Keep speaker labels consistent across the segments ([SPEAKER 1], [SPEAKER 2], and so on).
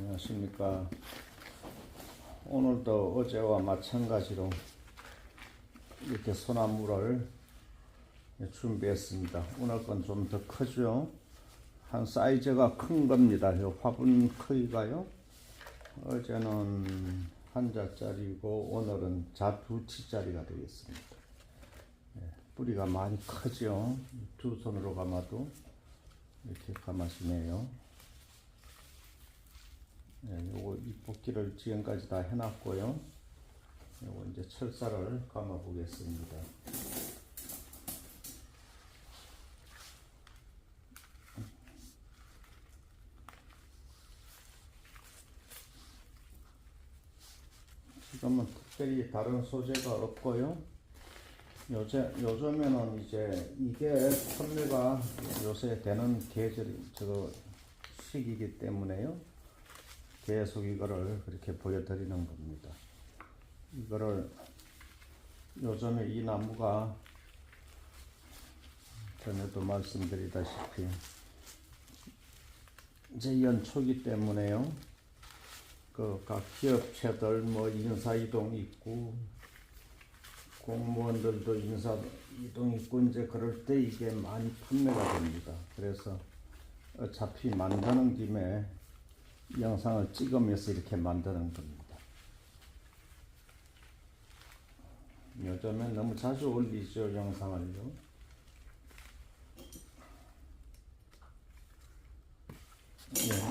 [SPEAKER 1] 안녕하십니까. 오늘도 어제와 마찬가지로 이렇게 소나무를 준비했습니다. 오늘 건 좀 더 크죠. 한 사이즈가 큰 겁니다. 이 화분 크기가요. 어제는 한자짜리고 오늘은 자두치짜리가 되겠습니다. 뿌리가 많이 크죠. 두 손으로 감아도 이렇게 감아지네요. 요거 잎뽑기를 지금까지 다 해놨고요. 요거 이제 철사를 감아 보겠습니다. 지금은 특별히 다른 소재가 없고요. 요즘에는 이제 이게 판매가 요새 되는 시기이기 때문에요. 계속 이거를 그렇게 보여드리는 겁니다. 이거를 요즘에 이 나무가 전에도 말씀드리다시피 이제 연초기 때문에요. 각 기업체들 인사이동 있고 공무원들도 인사이동 있고 이제 그럴 때 이게 많이 판매가 됩니다. 그래서 어차피 만드는 김에 영상을 찍으면서 이렇게 만드는 겁니다. 요즘엔 너무 자주 올리죠, 영상을요.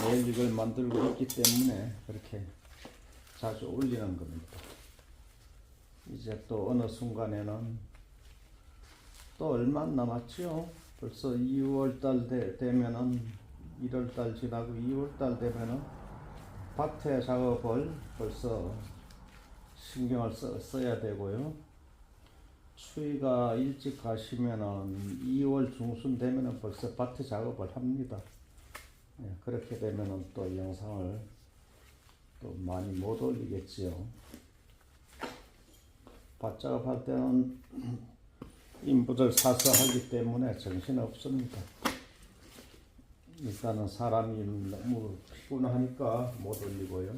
[SPEAKER 1] 매일 이걸 만들고 있기 때문에 그렇게 자주 올리는 겁니다. 이제 또 어느 순간에는 또 얼마 안 남았죠. 벌써 2월달 되면은 1월달 지나고 2월달 되면은 밭에 작업을 벌써 신경을 써야 되고요. 추위가 일찍 가시면은 2월 중순 되면은 벌써 밭에 작업을 합니다. 그렇게 되면은 또 영상을 또 많이 못 올리겠지요. 밭 작업할 때는 인부들 사서 하기 때문에 정신 없습니다. 일단은 사람이 너무 피곤하니까 못 올리고요.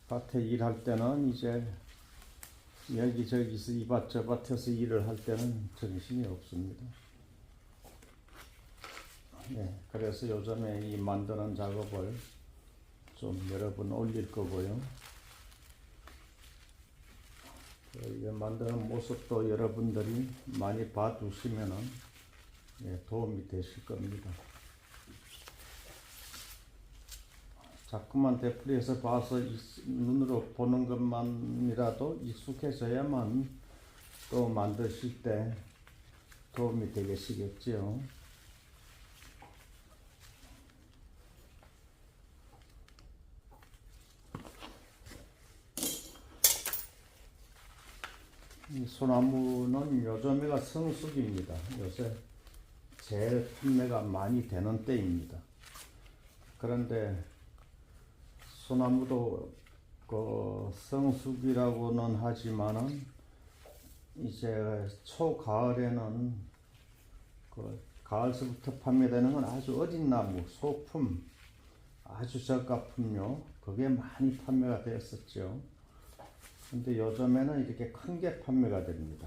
[SPEAKER 1] 밭에 일할 때는 이제 여기저기서 이 밭 저 밭에서 일을 할 때는 정신이 없습니다. 그래서 요즘에 이 만드는 작업을 좀 여러 번 올릴 거고요. 이거 만드는 모습도 여러분들이 많이 봐두시면은 도움이 되실 겁니다. 자꾸만 되풀이해서 봐서 눈으로 보는 것만이라도 익숙해져야만 또 만드실 때 도움이 되시겠지요. 이 소나무는 요즘에가 성수기입니다. 요새 제일 판매가 많이 되는 때입니다. 그런데 소나무도 성수기라고는 하지만은 이제 초가을에는 가을서부터 판매되는 건 아주 어린 나무, 소품, 아주 저가품요. 그게 많이 판매가 되었었죠. 근데 요즘에는 이렇게 큰 게 판매가 됩니다.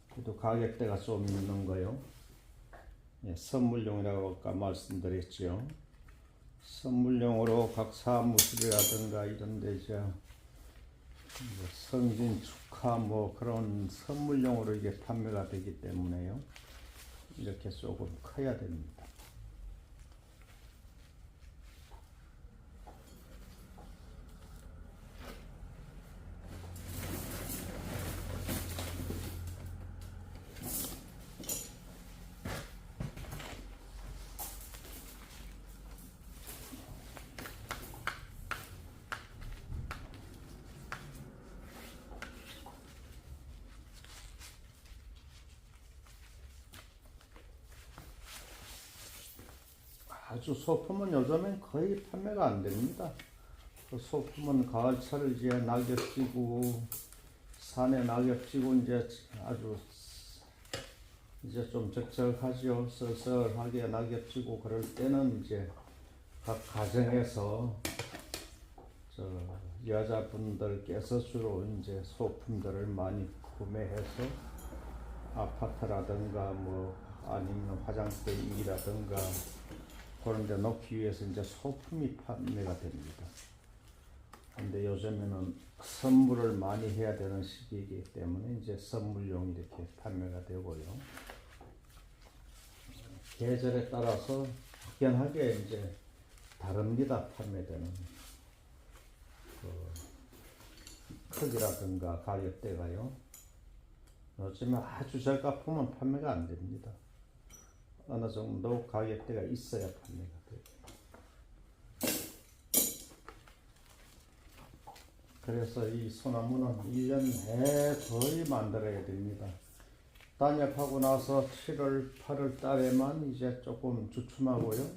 [SPEAKER 1] 그래도 가격대가 좀 있는 거요. 선물용이라고 아까 말씀드렸죠. 선물용으로 각 사무실이라든가 이런 데 성진 축하 그런 선물용으로 이게 판매가 되기 때문에요. 이렇게 조금 커야 됩니다. 아주 소품은 요즘엔 거의 판매가 안 됩니다. 소품은 가을철 이제 낙엽 지고 산에 낙엽 지고 이제 아주 이제 좀 적적하죠. 썰썰하게 낙엽지고 그럴 때는 이제 각 가정에서 저 여자분들께서 주로 이제 소품들을 많이 구매해서 아파트라든가 뭐 아니면 화장대이라든가 그런 데 놓기 위해서 이제 소품이 판매가 됩니다. 근데 요즘에는 선물을 많이 해야 되는 시기이기 때문에 이제 선물용 이렇게 판매가 되고요. 계절에 따라서 확연하게 이제 다릅니다. 판매되는 크기라든가 가격대가요. 요즘에 아주 저가품은 판매가 안 됩니다. 어느 정도 가격대가 있어야 판매가 돼요. 그래서 이 소나무는 1년 내에 거의 만들어야 됩니다. 단엽하고 나서 7월, 8월 달에만 이제 조금 주춤하고요.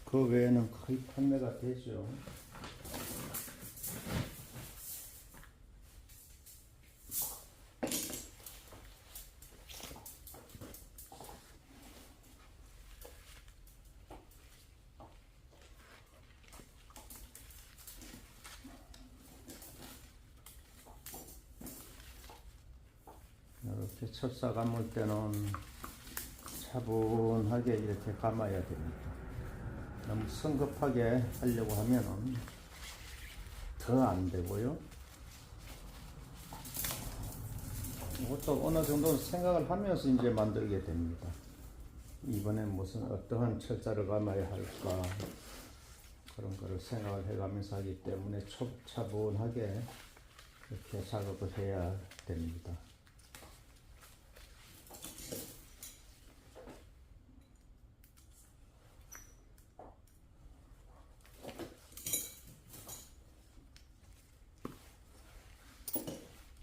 [SPEAKER 1] 그 외에는 거의 판매가 되죠. 이렇게 철사 감을 때는 차분하게 이렇게 감아야 됩니다. 너무 성급하게 하려고 하면은 더 안 되고요. 이것도 어느 정도 생각을 하면서 이제 만들게 됩니다. 이번에 무슨 어떠한 철자를 감아야 할까 그런 거를 생각을 해가면서 하기 때문에 차분하게 이렇게 작업을 해야 됩니다.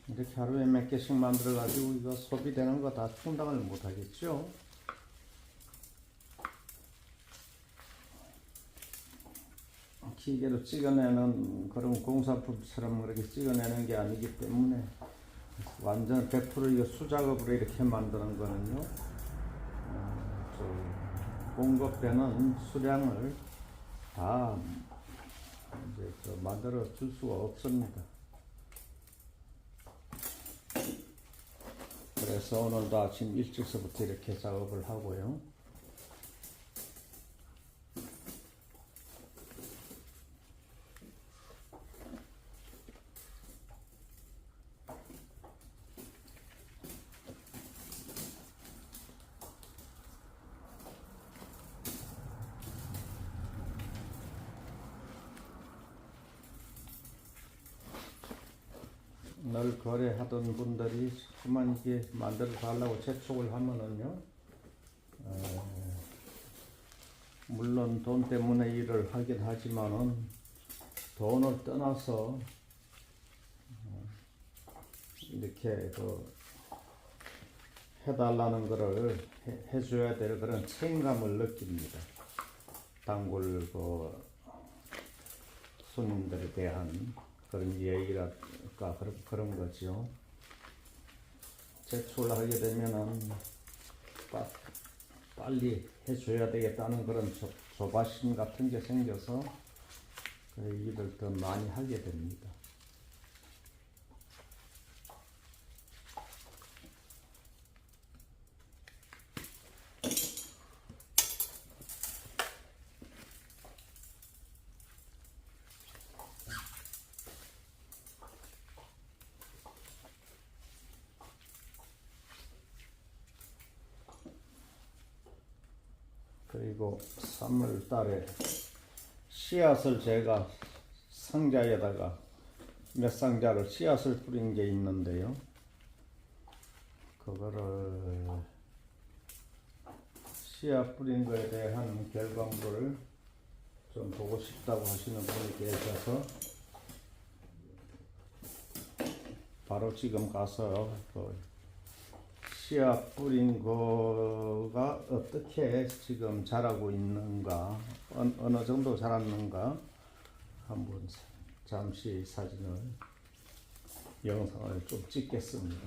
[SPEAKER 1] 이렇게 하루에 몇 개씩 만들어 가지고 이거 소비되는 거 다 충당을 못 하겠죠. 기계로 찍어내는 그런 공산품처럼 그렇게 찍어내는 게 아니기 때문에 완전 100% 이거 수작업으로 이렇게 만드는 거는요, 공급되는 수량을 다 이제 만들어 줄 수가 없습니다. 그래서 오늘도 아침 일찍서부터 이렇게 작업을 하고요. 늘 거래하던 분들이 자꾸만 이게 만들어 달라고 재촉을 하면은요, 물론 돈 때문에 일을 하긴 하지만은 돈을 떠나서 이렇게 해달라는 거를 해줘야 될 그런 책임감을 느낍니다. 단골 손님들에 대한 그런 예의랄까 그런 거죠. 제출을 하게 되면은 빨리 해줘야 되겠다는 그런 조바심 같은 게 생겨서 그 일을 더 많이 하게 됩니다. 그리고 3월 달에 씨앗을 제가 상자에다가 몇 상자를 씨앗을 뿌린 게 있는데요. 그거를 씨앗 뿌린 거에 대한 결과물을 좀 보고 싶다고 하시는 분이 계셔서 바로 지금 가서 씨앗 뿌린 거가 어떻게 지금 자라고 있는가, 어느 정도 자랐는가 한번 잠시 사진을, 영상을 좀 찍겠습니다.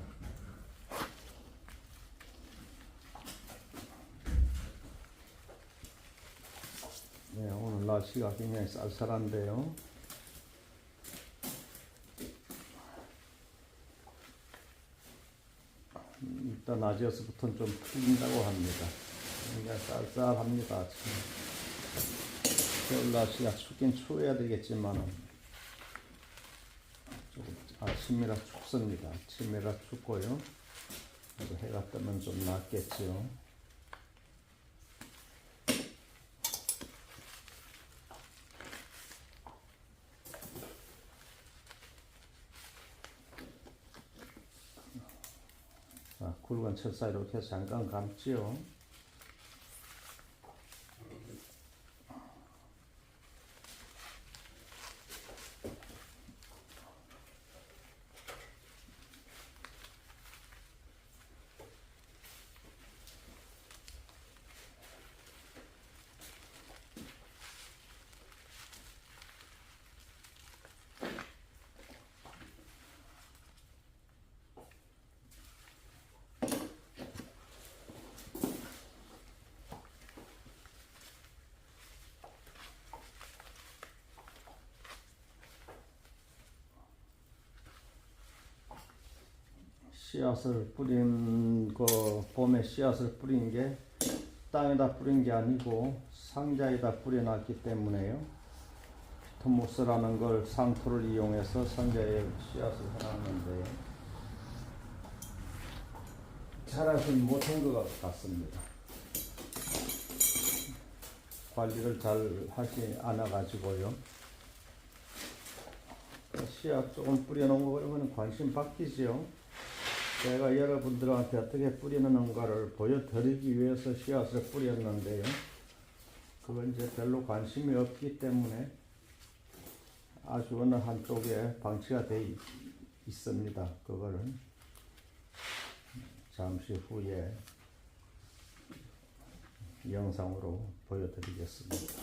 [SPEAKER 1] 올라가시가 굉장히 쌀쌀한데요. 일단 낮에서부터는 좀 풀린다고 합니다. 굉장히 쌀쌀합니다. 지금 올라가시가 춥긴 추워야 되겠지만 조금 아침이라 춥습니다. 아침이라 춥고요. 그래도 해가 뜨면 좀 낫겠죠. 자, 굵은 철사 이렇게 잠깐 감지요. 씨앗을 뿌린 봄에 씨앗을 뿌린 게 땅에다 뿌린 게 아니고 상자에다 뿌려놨기 때문에요. 피토모스라는 걸 상토를 이용해서 상자에 씨앗을 해놨는데 자라지 못한 것 같습니다. 관리를 잘 하지 않아 가지고요. 씨앗 조금 뿌려놓은 거 그러면 관심 바뀌죠. 제가 여러분들한테 어떻게 뿌리는가를 보여드리기 위해서 씨앗을 뿌렸는데요. 그건 이제 별로 관심이 없기 때문에 아주 어느 한쪽에 방치가 되어 있습니다. 그거는 잠시 후에 영상으로 보여드리겠습니다.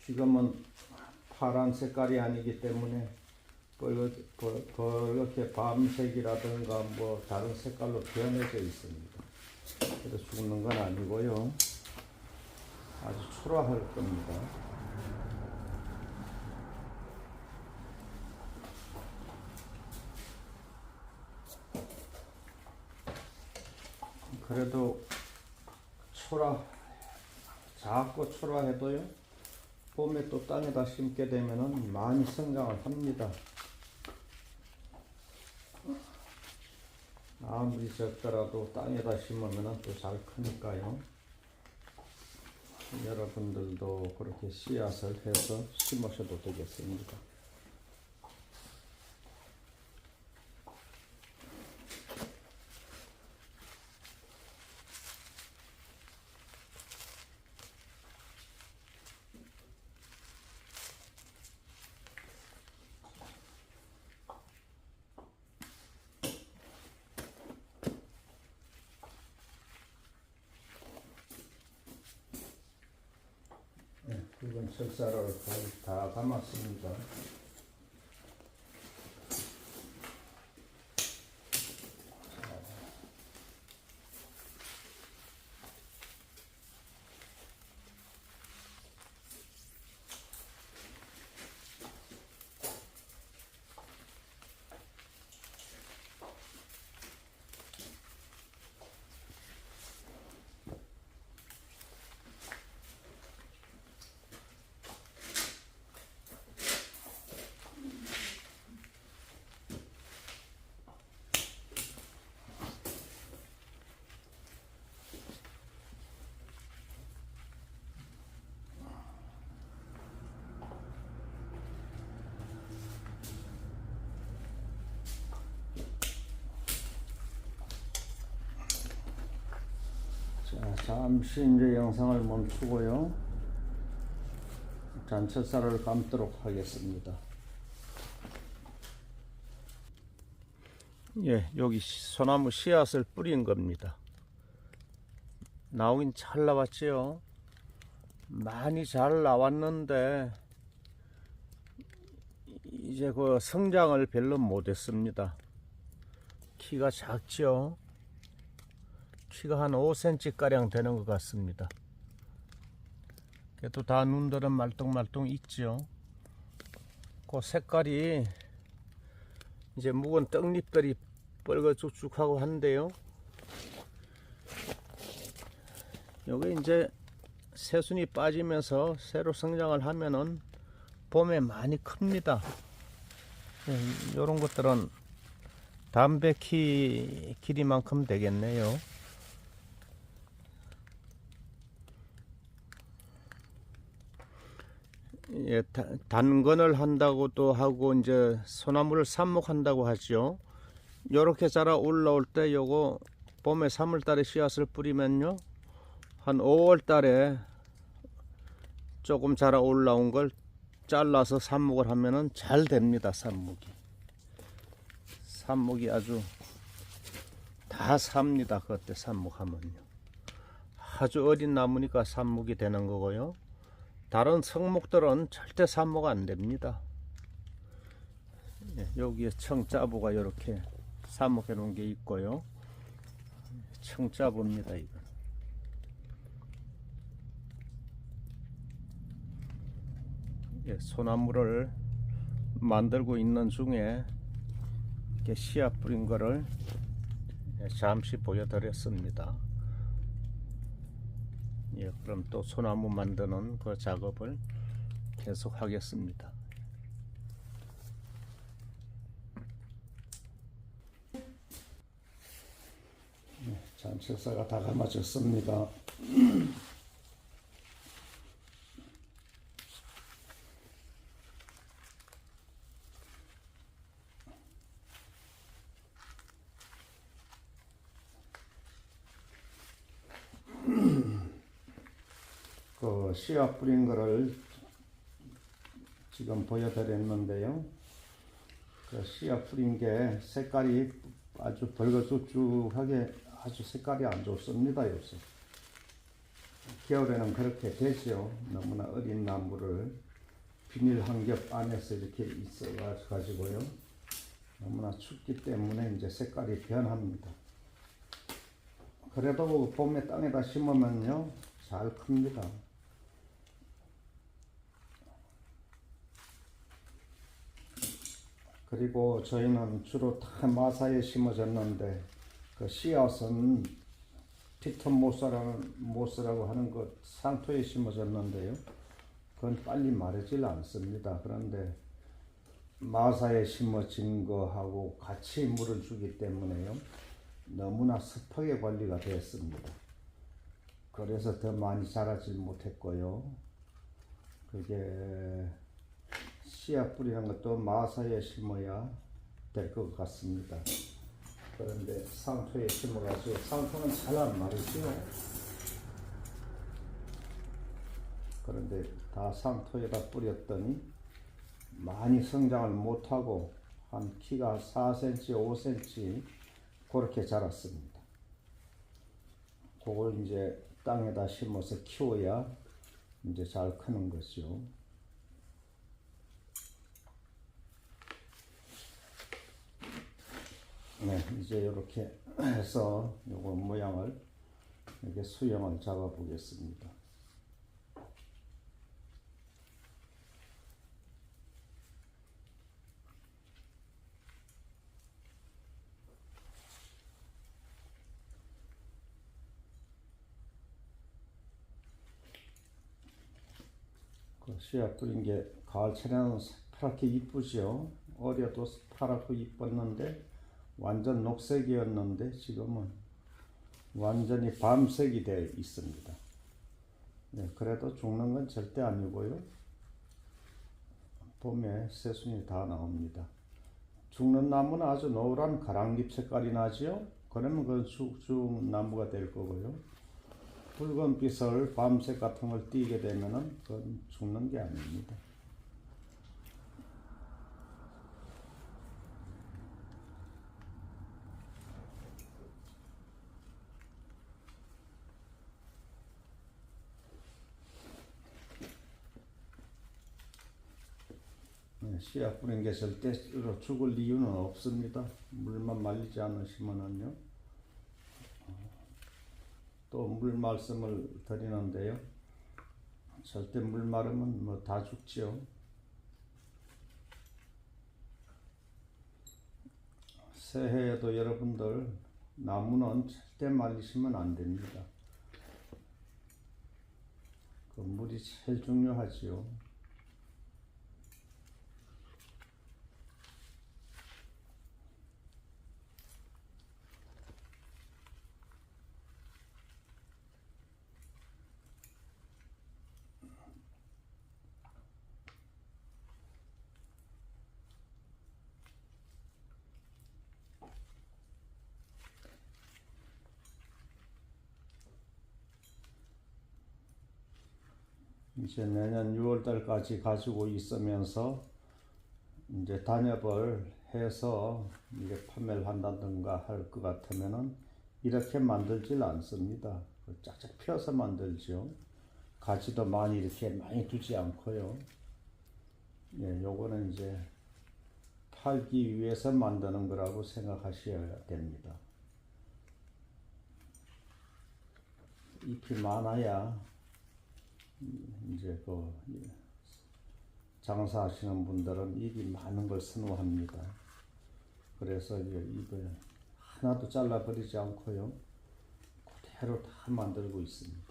[SPEAKER 1] 지금은 파란 색깔이 아니기 때문에 그렇게 밤색이라든가 뭐 다른 색깔로 변해져 있습니다. 그래서 죽는 건 아니고요. 아주 초라할 겁니다. 그래도 작고 초라해도요. 봄에 또 땅에다 심게 되면은 많이 성장을 합니다. 아무리 적더라도 땅에다 심으면 또 잘 크니까요. 여러분들도 그렇게 씨앗을 해서 심으셔도 되겠습니다. 굵은 철사를 거의 다 감았습니다. 자, 잠시 이제 영상을 멈추고요. 잔철사를 감도록 하겠습니다. 예, 여기 소나무 씨앗을 뿌린 겁니다. 나오긴 잘 나왔지요. 많이 잘 나왔는데 이제 그 성장을 별로 못했습니다. 키가 작죠. 키가 한 5cm 가량 되는 것 같습니다. 그래도 다 눈들은 말똥말똥 있죠. 그 색깔이 이제 묵은 떡잎들이 뻘거죽죽하고 한데요. 요게 이제 새순이 빠지면서 새로 성장을 하면은 봄에 많이 큽니다. 요런 것들은 담배 길이만큼 되겠네요. 예, 단건을 한다고도 하고 이제 소나무를 삽목한다고 하죠. 요렇게 자라 올라올 때 요거 봄에 3월달에 씨앗을 뿌리면요 한 5월달에 조금 자라 올라온 걸 잘라서 삽목을 하면은 잘 됩니다. 삽목이 아주 다 삽니다. 그때 삽목하면요 아주 어린 나무니까 삽목이 되는 거고요. 다른 성목들은 절대 삽목 안 됩니다. 여기에 청짜부가 이렇게 삽목해 놓은 게 있고요. 청짜부입니다. 이건. 소나무를 만들고 있는 중에 이렇게 씨앗 뿌린 거를 잠시 보여드렸습니다. 그럼 또 소나무 만드는 그 작업을 계속 하겠습니다. 잠식사가 다 감아졌습니다. 그 씨앗 뿌린 거를 지금 보여드렸는데요. 그 씨앗 뿌린 게 색깔이 아주 벌거죽죽하게 아주 색깔이 안 좋습니다. 요새 겨울에는 그렇게 되죠. 너무나 어린 나무를 비닐 한 겹 안에서 이렇게 있어 가지고요. 너무나 춥기 때문에 이제 색깔이 변합니다. 그래도 봄에 땅에다 심으면요 잘 큽니다. 그리고 저희는 주로 다 마사에 심어졌는데 그 씨앗은 피톤모스라고 하는 것 상토에 심어졌는데요. 그건 빨리 마르질 않습니다. 그런데 마사에 심어진 거하고 같이 물을 주기 때문에요. 너무나 습하게 관리가 됐습니다. 그래서 더 많이 자라질 못했고요. 그게 씨앗 뿌리는 것도 마사에 심어야 될 것 같습니다. 그런데 상토에 심어가지고 상토는 잘 안 마르지요. 그런데 다 상토에다 뿌렸더니 많이 성장을 못하고 한 키가 4cm, 5cm 그렇게 자랐습니다. 그걸 이제 땅에다 심어서 키워야 이제 잘 크는 거죠. 네, 이제 이렇게 해서 요거 모양을 이렇게 수영을 잡아 보겠습니다. 그 씨앗 뿌린 게 가을철에는 파랗게 이쁘죠. 어려도 파랗고 이뻤는데 완전 녹색이었는데 지금은 완전히 밤색이 되어 있습니다. 네, 그래도 죽는 건 절대 아니고요. 봄에 새순이 다 나옵니다. 죽는 나무는 아주 노란 가랑잎 색깔이 나지요. 그러면 그건 죽 나무가 될 거고요. 붉은 빛을 밤색 같은 걸 띠게 되면은 그건 죽는 게 아닙니다. 씨앗 뿌린 게 절대로 죽을 이유는 없습니다. 물만 말리지 않으시면은요. 또 물 말씀을 드리는데요. 절대 물 마르면 뭐 다 죽지요. 새해에도 여러분들 나무는 절대 말리시면 안 됩니다. 그 물이 제일 중요하지요. 이제 내년 6월달까지 가지고 있으면서 이제 단엽을 해서 이제 판매를 한다든가 할 것 같으면은 이렇게 만들질 않습니다. 쫙쫙 펴서 만들죠. 가지도 많이 이렇게 많이 두지 않고요. 예, 요거는 이제 팔기 위해서 만드는 거라고 생각하셔야 됩니다. 잎이 많아야 이제 그 장사하시는 분들은 잎이 많은 걸 선호합니다. 그래서 이제 잎을 하나도 잘라버리지 않고요. 그대로 다 만들고 있습니다.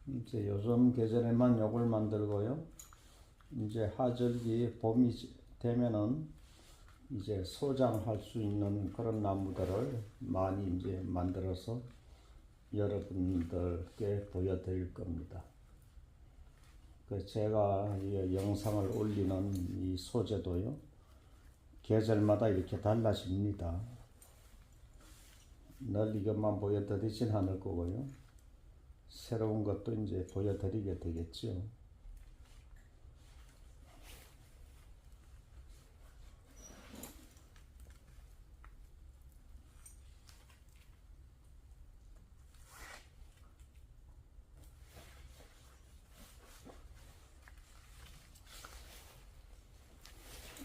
[SPEAKER 1] 이제 요즘 계절에만 요걸 만들고요. 이제 하절기 봄이 되면은 이제 소장할 수 있는 그런 나무들을 많이 이제 만들어서 여러분들께 보여드릴 겁니다. 그 제가 이 영상을 올리는 이 소재도요, 계절마다 이렇게 달라집니다. 늘 이것만 보여드리진 않을 거고요. 새로운 것도 이제 보여드리게 되겠죠.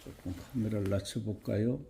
[SPEAKER 1] 조금 카메라를 낮춰볼까요?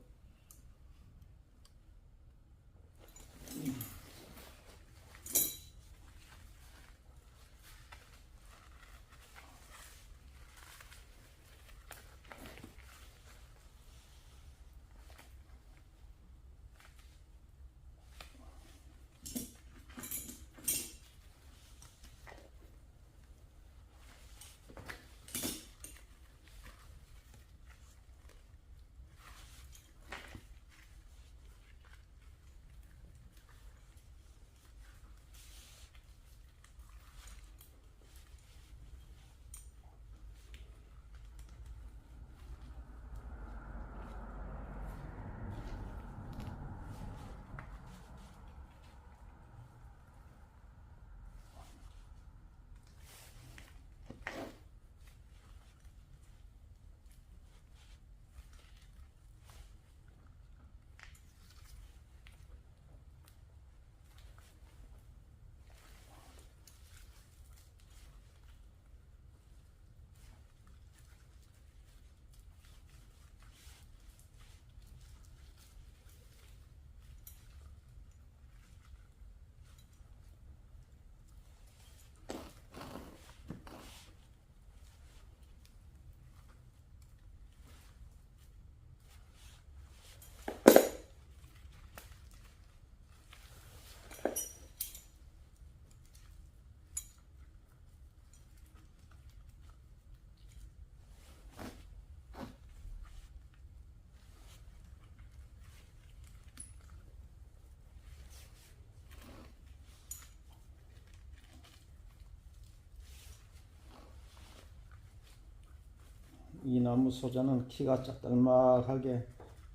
[SPEAKER 1] 이 나무 소자는 키가 짜들막하게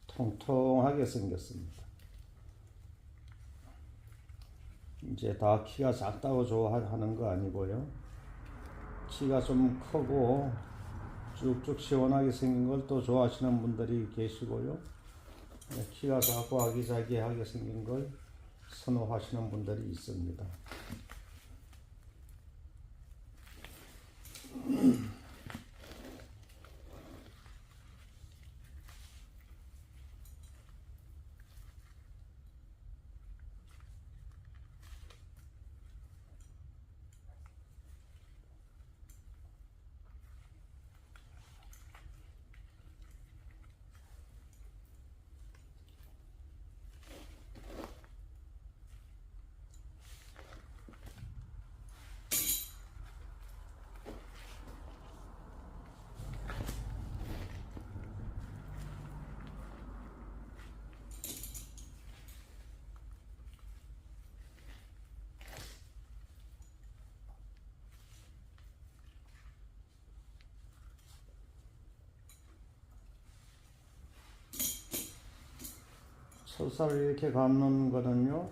[SPEAKER 1] 통통하게 생겼습니다. 이제 다 키가 작다고 좋아하는 거 아니고요. 키가 좀 크고 쭉쭉 시원하게 생긴 걸 또 좋아하시는 분들이 계시고요. 키가 작고 아기자기하게 생긴 걸 선호하시는 분들이 있습니다. 철사를 이렇게 감는 거는요,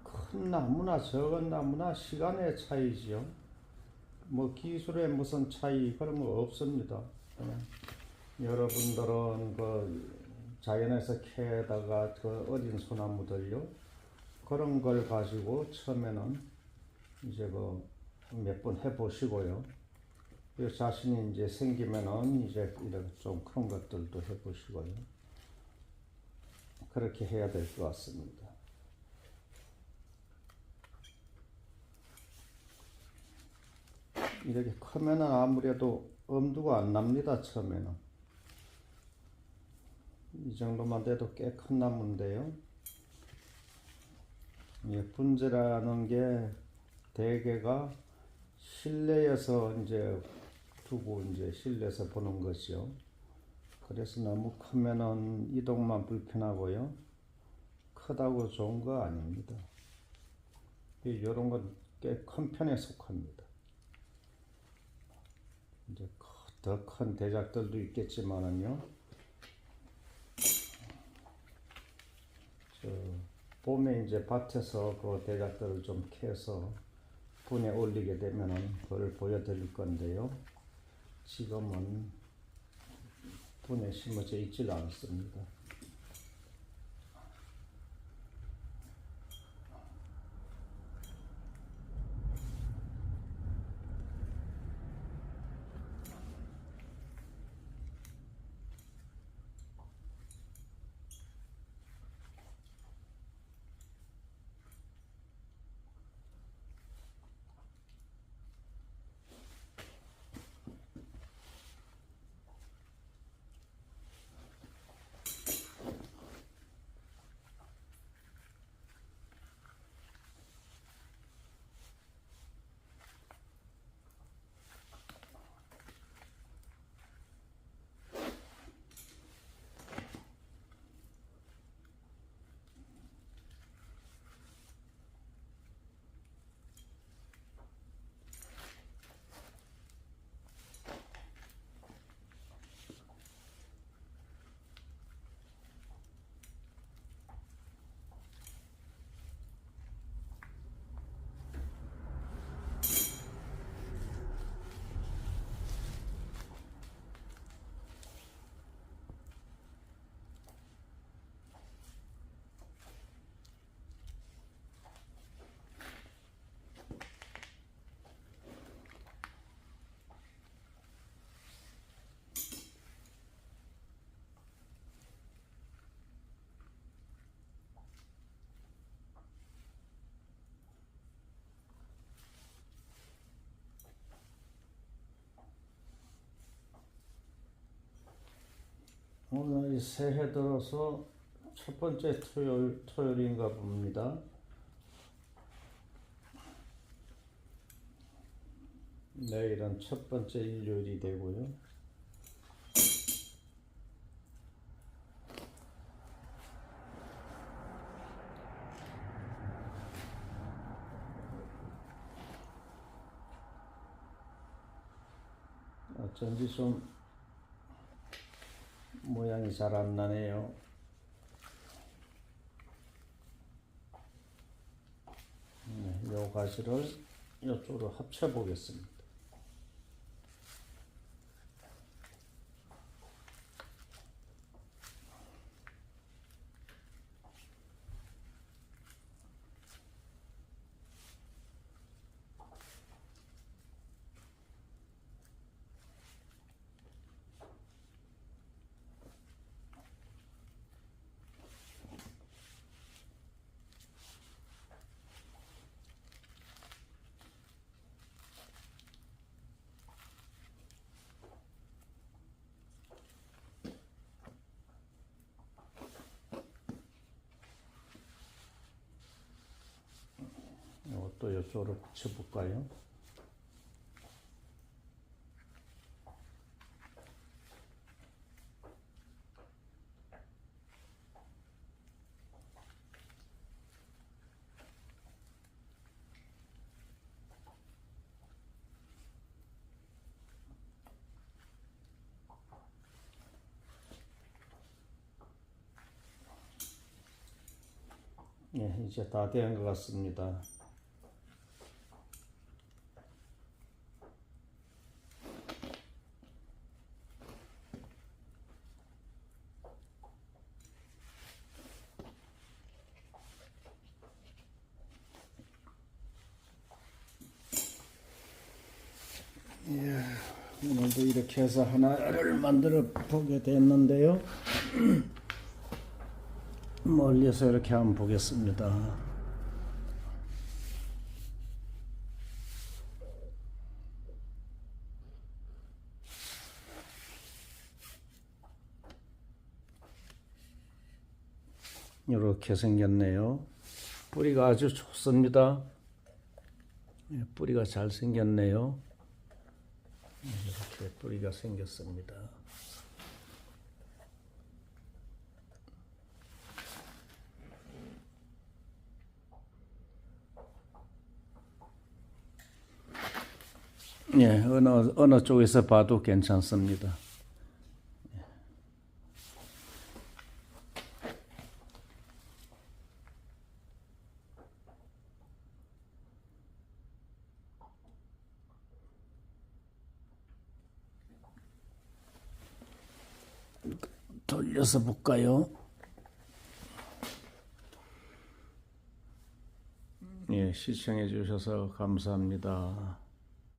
[SPEAKER 1] 큰 나무나 적은 나무나 시간의 차이지요. 뭐 기술에 무슨 차이 그런 거 없습니다. 그냥 여러분들은 그 자연에서 캐다가 그 어린 소나무들요, 그런 걸 가지고 처음에는 이제 그 몇 번 해보시고요. 자신이 이제 생기면은 이제 이렇게 좀 큰 것들도 해보시고요. 그렇게 해야 될 것 같습니다. 이렇게 크면은 아무래도 엄두가 안 납니다. 처음에는 이 정도만 돼도 꽤 큰 나무인데요. 분재라는 게 대개가 실내에서 이제 두고 이제 실내에서 보는 것이요. 그래서 너무 크면은 이동만 불편하고요. 크다고 좋은 거 아닙니다. 이런 건 꽤 큰 편에 속합니다. 이제 더 큰 대작들도 있겠지만은요. 봄에 이제 밭에서 그 대작들을 좀 캐서 분에 올리게 되면은 그걸 보여드릴 건데요. 지금은 분에 심어져 있질 않습니다. 오늘 새해 들어서 첫 번째 토요일인가 봅니다. 내일은 첫 번째 일요일이 되고요. 어쩐지 좀 모양이 잘 안 나네요. 요 가지를 이쪽으로 합쳐 보겠습니다. 또 이쪽으로 붙여볼까요? 예, 이제 다 된 것 같습니다. 예, 오늘도 이렇게 해서 하나를 만들어 보게 됐는데요. 멀리서 이렇게 한번 보겠습니다. 이렇게 생겼네요. 뿌리가 아주 좋습니다. 뿌리가 잘 생겼네요. 이렇게 뿌리가 생겼습니다. 예, 어느 쪽에서 봐도 괜찮습니다. 돌려서 볼까요? 예, 시청해 주셔서 감사합니다.